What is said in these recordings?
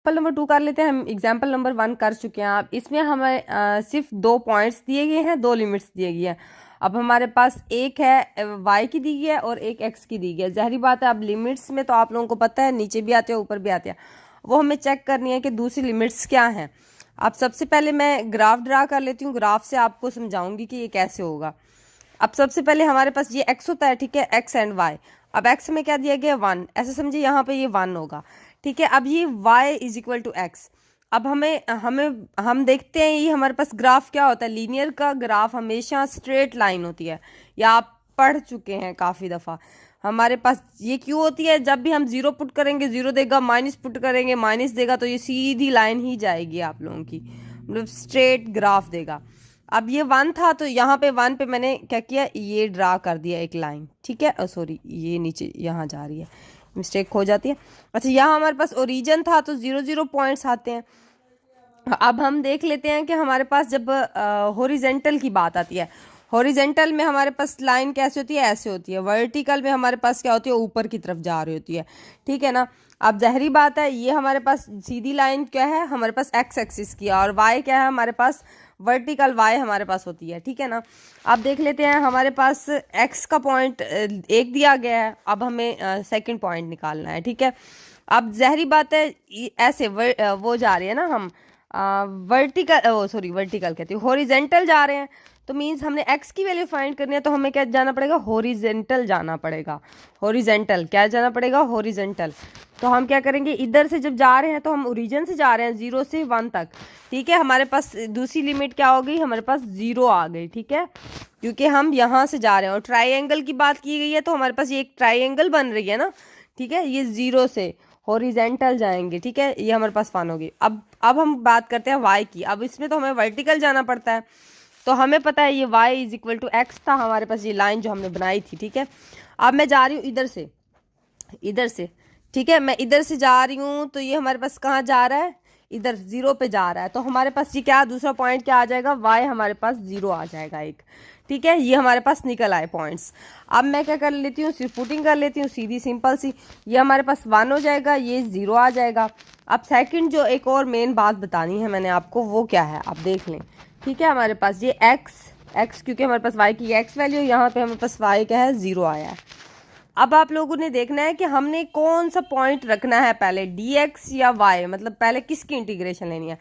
Example number 2 कर लेते हैं। हम एग्जाम्पल नंबर 1 कर चुके हैं। अब इसमें हमें सिर्फ 2 पॉइंट्स दिए गए हैं, 2 लिमिट्स दिए गई हैं। अब हमारे पास एक है y की दी गई है और एक x की दी गई है। ज़ाहिर बात है, अब लिमिट्स में तो आप लोगों को पता है नीचे भी आते हैं ऊपर भी आते हैं, वो हमें चेक करनी है कि दूसरी लिमिट्स क्या हैं। अब सबसे पहले मैं ग्राफ ड्रा कर लेती हूँ, ग्राफ से आपको समझाऊंगी कि ये कैसे होगा। अब सबसे पहले हमारे पास ये x होता है, ठीक है, x एंड y। अब x में क्या दिया गया, 1, ऐसे समझिए यहाँ पे ये 1 होगा, ठीक है। अब ये y is equal to x. अब हम देखते हैं ये हमारे पास ग्राफ क्या होता है। लीनियर का ग्राफ हमेशा स्ट्रेट लाइन होती है, या आप पढ़ चुके हैं काफ़ी दफ़ा। हमारे पास ये क्यों होती है, जब भी हम जीरो पुट करेंगे जीरो देगा, माइनस पुट करेंगे माइनस देगा, तो ये सीधी लाइन ही जाएगी आप लोगों की, मतलब स्ट्रेट ग्राफ देगा। अब ये 1 था तो यहाँ पे 1 पे मैंने क्या किया, ये ड्रा कर दिया एक लाइन, ठीक है। सॉरी, ये नीचे यहाँ जा रही है, मिस्टेक हो जाती है। अच्छा, यहाँ हमारे पास ओरिजिन था तो 0 0 पॉइंट्स आते हैं। अब हम देख लेते हैं कि हमारे पास जब हॉरिजेंटल की बात आती है, हॉरिजेंटल में हमारे पास लाइन कैसे होती है, ऐसे होती है। वर्टिकल में हमारे पास क्या होती है, ऊपर की तरफ जा रही होती है, ठीक है ना। अब ज़ाहिरी बात है, ये हमारे पास सीधी लाइन क्या है, हमारे पास एक्स एक्सिस की, और वाई क्या है हमारे पास, वर्टिकल वाई हमारे पास होती है, ठीक है ना। अब देख लेते हैं, हमारे पास एक्स का पॉइंट 1 दिया गया है। अब हमें सेकंड पॉइंट निकालना है, ठीक है। अब ज़ाहिरी बात है, ऐसे वो जा रही है ना, हम वर्टिकल सॉरी वर्टिकल कहती हूँ, हॉरिजेंटल जा रहे हैं, तो मीन्स हमने x की वैल्यू फाइंड करनी है, तो हमें क्या जाना पड़ेगा, हॉरिजेंटल जाना पड़ेगा। हॉरिजेंटल क्या जाना पड़ेगा, हॉरिजेंटल। तो हम क्या करेंगे, इधर से जब जा रहे हैं तो हम ओरिजिन से जा रहे हैं 0 से 1 तक, ठीक है। हमारे पास दूसरी लिमिट क्या हो गई, हमारे पास 0 आ गई, ठीक है, क्योंकि हम यहाँ से जा रहे हैं। और ट्राइंगल की बात की गई है तो हमारे पास ये एक ट्राइंगल बन रही है ना, ठीक है। ये 0 से हॉरिजेंटल जाएंगे, ठीक है, ये हमारे पास 1 होगी। अब हम बात करते हैं y की। अब इसमें तो हमें वर्टिकल जाना पड़ता है, तो हमें पता है ये y is equal to x था हमारे पास, ये लाइन जो हमने बनाई थी, ठीक है। अब मैं जा रही हूँ इधर से, ठीक है, मैं इधर से जा रही हूँ, तो ये हमारे पास कहाँ जा रहा है, इधर 0 पे जा रहा है। तो हमारे पास ये क्या, दूसरा पॉइंट क्या आ जाएगा, y हमारे पास 0 आ जाएगा एक, ठीक है। ये हमारे पास निकल आए पॉइंट्स। अब मैं क्या कर लेती हूँ, सिर्फ पुटिंग कर लेती हूँ सीधी सिंपल सी। ये हमारे पास 1 हो जाएगा, ये 0 आ जाएगा। अब सेकंड जो एक और मेन बात बतानी है मैंने आपको, वो क्या है, आप देख लें, ठीक है। हमारे पास ये x क्योंकि हमारे पास y की x वैल्यू, यहाँ पे हमारे पास y क्या है, 0 आया है। अब आप लोगों ने देखना है कि हमने कौन सा पॉइंट रखना है पहले, dx या y, मतलब पहले किसकी इंटीग्रेशन लेनी है।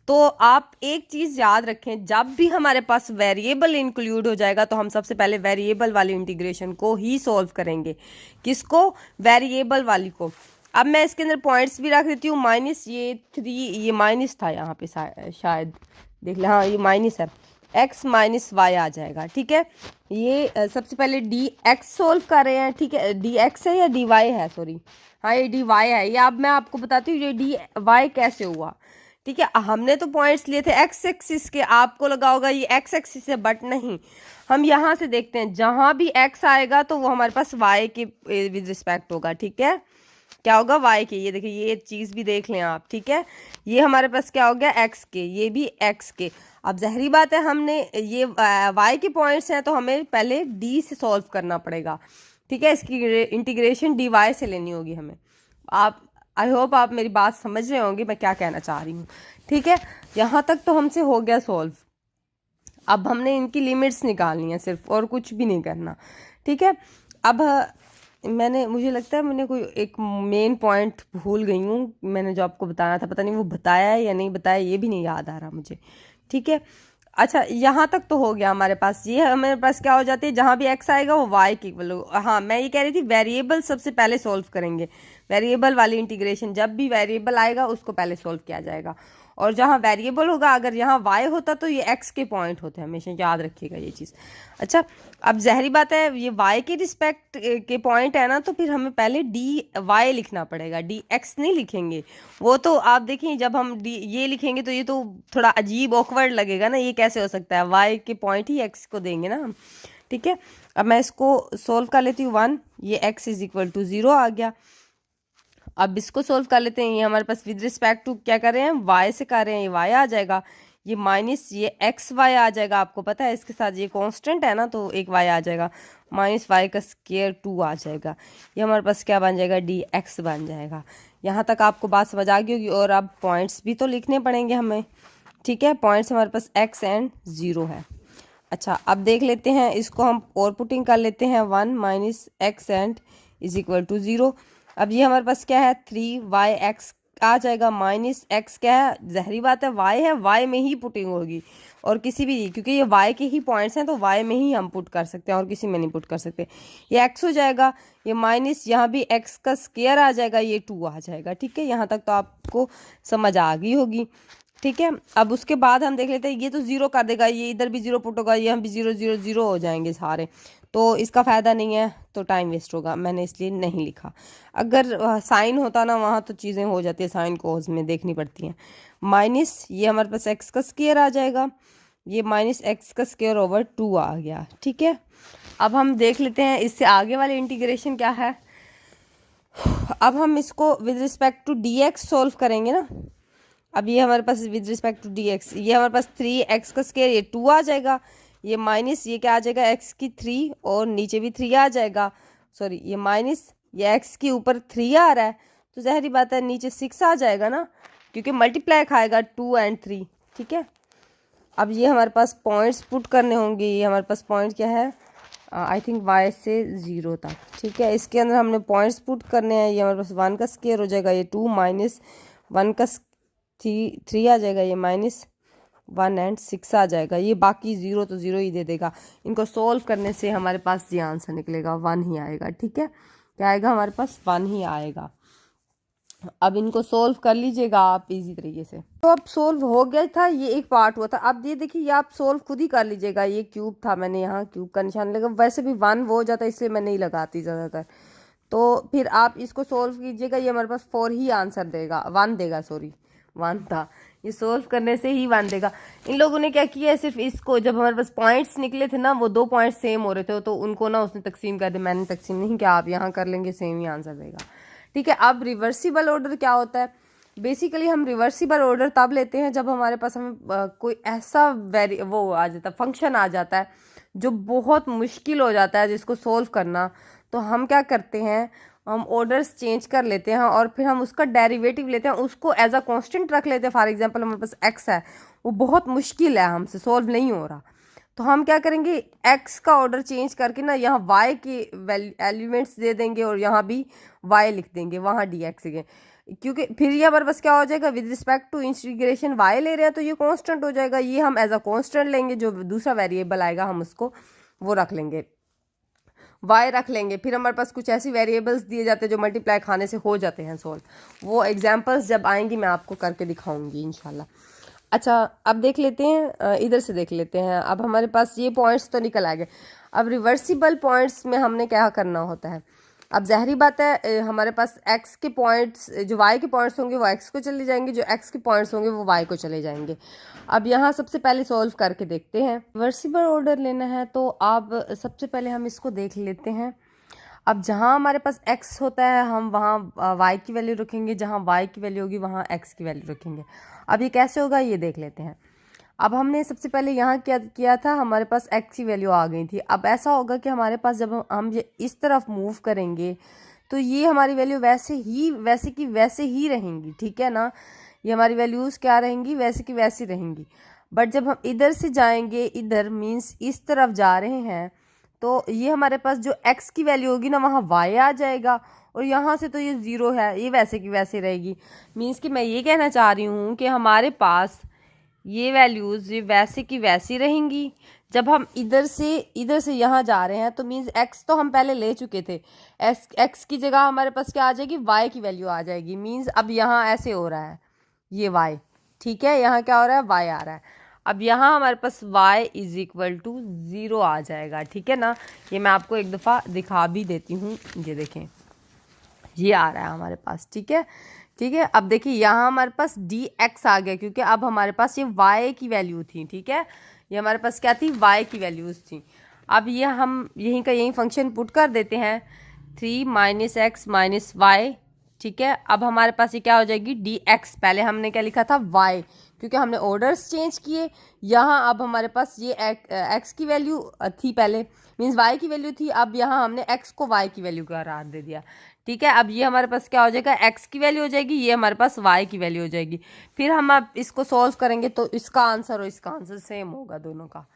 तो आप एक चीज़ याद रखें, जब भी हमारे पास वेरिएबल इंक्लूड हो जाएगा तो हम सबसे पहले वेरिएबल वाली इंटीग्रेशन को ही सॉल्व करेंगे। किसको, वेरिएबल वाली को। अब मैं इसके अंदर पॉइंट्स भी रख देती हूँ, माइनस ये 3, ये माइनस था यहाँ पे शायद देख ले, हाँ ये माइनस है, x माइनस वाई आ जाएगा, ठीक है। ये सबसे पहले डी एक्स सोल्व कर रहे हैं, ठीक है, डी एक्स है या डी वाई है, सॉरी, हाँ ये डी वाई है। ये अब मैं आपको बताती हूँ ये डी वाई कैसे हुआ, ठीक है। हमने तो पॉइंट्स लिए थे एक्स एक्सिस के, आपको लगा होगा ये एक्स एक्सिस है, बट नहीं, हम यहाँ से देखते हैं, जहाँ भी x आएगा तो वो हमारे पास y के विद रिस्पेक्ट होगा, ठीक है। क्या होगा, y के, ये देखिए ये चीज़ भी देख लें आप, ठीक है। ये हमारे पास क्या हो गया, x के, ये भी x के। अब ज़ाहिरी बात है, हमने ये y के पॉइंट्स हैं तो हमें पहले d से सॉल्व करना पड़ेगा, ठीक है। इसकी इंटीग्रेशन dy से लेनी होगी हमें। आप, आई होप आप मेरी बात समझ रहे होंगे मैं क्या कहना चाह रही हूँ, ठीक है। यहाँ तक तो हमसे हो गया सॉल्व। अब हमने इनकी लिमिट्स निकालनी है सिर्फ, और कुछ भी नहीं करना, ठीक है। अब मुझे लगता है मैंने कोई एक मेन पॉइंट भूल गई हूँ, मैंने जो आपको बताना था, पता नहीं वो बताया है या नहीं बताया, ये भी नहीं याद आ रहा मुझे, ठीक है। अच्छा, यहाँ तक तो हो गया हमारे पास। ये हमारे पास क्या हो जाती है, जहाँ भी x आएगा वो y की इक्वल होगा। हाँ, मैं ये कह रही थी वेरिएबल सबसे पहले सॉल्व करेंगे, वेरिएबल वाली इंटीग्रेशन, जब भी वेरिएबल आएगा उसको पहले सॉल्व किया जाएगा। और जहाँ वेरिएबल होगा, अगर यहाँ y होता तो ये x के पॉइंट होते हैं, हमेशा याद रखिएगा ये चीज़। अच्छा, अब ज़ाहिरी बात है, ये y के रिस्पेक्ट के पॉइंट है ना, तो फिर हमें पहले डी वाई लिखना पड़ेगा, डी एक्स नहीं लिखेंगे। वो तो आप देखें, जब हम डी ये लिखेंगे तो ये तो थोड़ा अजीब ऑकवर्ड लगेगा ना, ये कैसे हो सकता है, y के पॉइंट ही x को देंगे ना हम, ठीक है। अब मैं इसको सोल्व कर लेती हूँ, 1, ये x इज इक्वल टू 0 आ गया। अब इसको सोल्व कर लेते हैं, ये हमारे पास विद रिस्पेक्ट टू क्या कर रहे हैं, y से कर रहे हैं, ये y आ जाएगा, ये माइनस ये एक्स वाई आ जाएगा। आपको पता है इसके साथ ये कांस्टेंट है ना, तो एक y आ जाएगा, माइनस वाई का स्क्वायर 2 आ जाएगा। ये हमारे पास क्या बन जाएगा, डी एक्स बन जाएगा। यहाँ तक आपको बात समझ आ गई होगी। और अब पॉइंट्स भी तो लिखने पड़ेंगे हमें, ठीक है। पॉइंट्स हमारे पास x एंड 0 है। अच्छा, अब देख लेते हैं इसको, हम और पुटिंग कर लेते हैं 1 minus x and is equal to 0। अब ये हमारे पास क्या है 3yx आ जाएगा, माइनस एक्स क्या है, जहरी बात है y है, y में ही पुटिंग होगी और किसी भी, क्योंकि ये y के ही पॉइंट्स हैं तो y में ही हम पुट कर सकते हैं और किसी में नहीं पुट कर सकते। ये x हो जाएगा, ये माइनस यहाँ भी x का स्क्वायर आ जाएगा, ये 2 आ जाएगा, ठीक है। यहाँ तक तो आपको समझ आ गई होगी, ठीक है। अब उसके बाद हम देख लेते हैं, ये तो 0 कर देगा, ये इधर भी 0 पुट होगा, ये हम भी 0 0 0 हो जाएंगे सारे, तो इसका फ़ायदा नहीं है, तो टाइम वेस्ट होगा, मैंने इसलिए नहीं लिखा। अगर साइन होता ना वहाँ तो चीज़ें हो जाती है, साइन कोस में देखनी पड़ती हैं। माइनस ये हमारे पास x का स्क्वायर आ जाएगा, ये माइनस एक्स का स्क्वायर ओवर 2 आ गया, ठीक है। अब हम देख लेते हैं इससे आगे वाले इंटीग्रेशन क्या है। अब हम इसको with respect to dx solve करेंगे ना। अब ये हमारे पास विद रिस्पेक्ट टू dx, ये हमारे पास 3x का स्क्वायर, ये 2 आ जाएगा, ये माइनस ये क्या आ जाएगा x की 3 और नीचे भी 3 आ जाएगा, सॉरी ये माइनस ये x के ऊपर 3 आ रहा है तो ज़ाहिर बात है नीचे 6 आ जाएगा ना, क्योंकि मल्टीप्लाई खाएगा 2 एंड 3, ठीक है। अब ये हमारे पास पॉइंट्स पुट करने होंगे, ये हमारे पास पॉइंट क्या है, आई थिंक y से 0 तक, ठीक है। इसके अंदर हमने पॉइंट्स पुट करने हैं, ये हमारे पास 1 का स्क्वायर हो जाएगा, ये 2 माइनस 1 का 3 आ जाएगा, ये माइनस 1 एंड 6 आ जाएगा, ये बाकी 0 तो 0 ही दे देगा। इनको सोल्व करने से हमारे पास ये आंसर निकलेगा 1 ही आएगा, ठीक है। क्या आएगा हमारे पास 1 ही आएगा। अब इनको सोल्व कर लीजिएगा आप इजी तरीके से। तो अब सोल्व हो गया था, ये एक पार्ट हुआ था। अब ये देखिए, ये आप सोल्व खुद ही कर लीजिएगा। ये क्यूब था, मैंने यहाँ क्यूब का निशान लगा, वैसे भी 1 वो हो जाता है इसलिए मैं नहीं लगाती ज़्यादातर। तो फिर आप इसको सोल्व कीजिएगा, ये हमारे पास 4 ही आंसर देगा, 1 देगा, सॉरी 1 था, ये सोल्व करने से ही 1 देगा। इन लोगों ने क्या किया है, सिर्फ इसको, जब हमारे पास पॉइंट्स निकले थे ना, वो 2 पॉइंट्स सेम हो रहे थे तो उनको ना उसने तकसीम कर दिया, मैंने तकसीम नहीं किया, आप यहाँ कर लेंगे सेम ही आंसर देगा, ठीक है। अब रिवर्सिबल ऑर्डर क्या होता है, बेसिकली हम रिवर्सिबल ऑर्डर तब लेते हैं जब हमारे पास हमें कोई ऐसा वो आ जाता है, फंक्शन आ जाता है जो बहुत मुश्किल हो जाता है जिसको सोल्व करना। तो हम क्या करते हैं, हम ऑर्डर्स चेंज कर लेते हैं और फिर हम उसका डेरिवेटिव लेते हैं, उसको एज अ कांस्टेंट रख लेते हैं। फॉर एग्जांपल हमारे पास x है, वो बहुत मुश्किल है, हमसे सोल्व नहीं हो रहा, तो हम क्या करेंगे, x का ऑर्डर चेंज करके ना यहाँ y के एलिमेंट्स दे देंगे और यहाँ भी y लिख देंगे, वहाँ dx है, क्योंकि फिर ये हमारे पास क्या हो जाएगा, with respect to integration y ले रहे हैं तो ये कांस्टेंट हो जाएगा, ये हम एज अ कांस्टेंट लेंगे, जो दूसरा वेरिएबल आएगा हम उसको वो रख लेंगे, y रख लेंगे। फिर हमारे पास कुछ ऐसी वेरिएबल्स दिए जाते हैं जो मल्टीप्लाई खाने से हो जाते हैं सोल्व, वो एग्जांपल्स जब आएंगी मैं आपको करके दिखाऊंगी इंशाल्लाह। अच्छा, अब देख लेते हैं, इधर से देख लेते हैं। अब हमारे पास ये पॉइंट्स तो निकल आ गए। अब रिवर्सिबल पॉइंट्स में हमने क्या करना होता है, अब ज़ाहिरी बात है हमारे पास x के पॉइंट्स, जो y के पॉइंट्स होंगे वो x को चले जाएंगे, जो x के पॉइंट्स होंगे वो y को चले जाएंगे। अब यहाँ सबसे पहले सॉल्व करके देखते हैं। रिवर्सिबल ऑर्डर लेना है तो आप सबसे पहले हम इसको देख लेते हैं। अब जहाँ हमारे पास x होता है हम वहाँ y की वैल्यू रखेंगे, जहाँ y की वैल्यू होगी वहाँ x की वैल्यू रखेंगे। अब ये कैसे होगा ये देख लेते हैं। अब हमने सबसे पहले यहाँ क्या किया था, हमारे पास x की वैल्यू आ गई थी। अब ऐसा होगा कि हमारे पास जब हम ये इस तरफ मूव करेंगे तो ये हमारी वैल्यू वैसे की वैसे ही रहेंगी, ठीक है ना। ये हमारी वैल्यूज़ क्या रहेंगी, वैसे की वैसी रहेंगी। बट जब हम इधर से जाएंगे, इधर मीन्स इस तरफ जा रहे हैं, तो ये हमारे पास जो x की वैल्यू होगी ना वहाँ y आ जाएगा, और यहाँ से तो ये 0 है, ये वैसे की वैसे रहेगी। मीन्स कि मैं ये कहना चाह रही हूँ कि हमारे पास ये वैल्यूज़ ये वैसे की वैसी रहेंगी। जब हम इधर से यहाँ जा रहे हैं तो मीन्स x तो हम पहले ले चुके थे, x की जगह हमारे पास क्या आ जाएगी, y की वैल्यू आ जाएगी। मीन्स अब यहाँ ऐसे हो रहा है ये y, ठीक है, यहाँ क्या हो रहा है, y आ रहा है। अब यहाँ हमारे पास y इज इक्वल टू 0 आ जाएगा, ठीक है ना। ये मैं आपको एक दफ़ा दिखा भी देती हूँ, ये देखें ये आ रहा है हमारे पास, ठीक है, ठीक है। अब देखिए यहाँ हमारे पास dx आ गया, क्योंकि अब हमारे पास ये y की वैल्यू थी, ठीक है, ये हमारे पास क्या थी, y की वैल्यूज़ थी। अब ये हम यहीं का यहीं फंक्शन पुट कर देते हैं, 3 माइनस एक्स माइनस वाई, ठीक है। अब हमारे पास ये क्या हो जाएगी, dx, पहले हमने क्या लिखा था y, क्योंकि हमने ऑर्डर्स चेंज किए। यहाँ अब हमारे पास ये x की वैल्यू थी पहले, मीन्स y की वैल्यू थी, अब यहाँ हमने x को y की वैल्यू का करार दे दिया, ठीक है, अब ये हमारे पास क्या हो जाएगा, x की वैल्यू हो जाएगी, ये हमारे पास y की वैल्यू हो जाएगी। फिर हम अब इसको सोल्व करेंगे तो इसका आंसर और इसका आंसर सेम होगा दोनों का।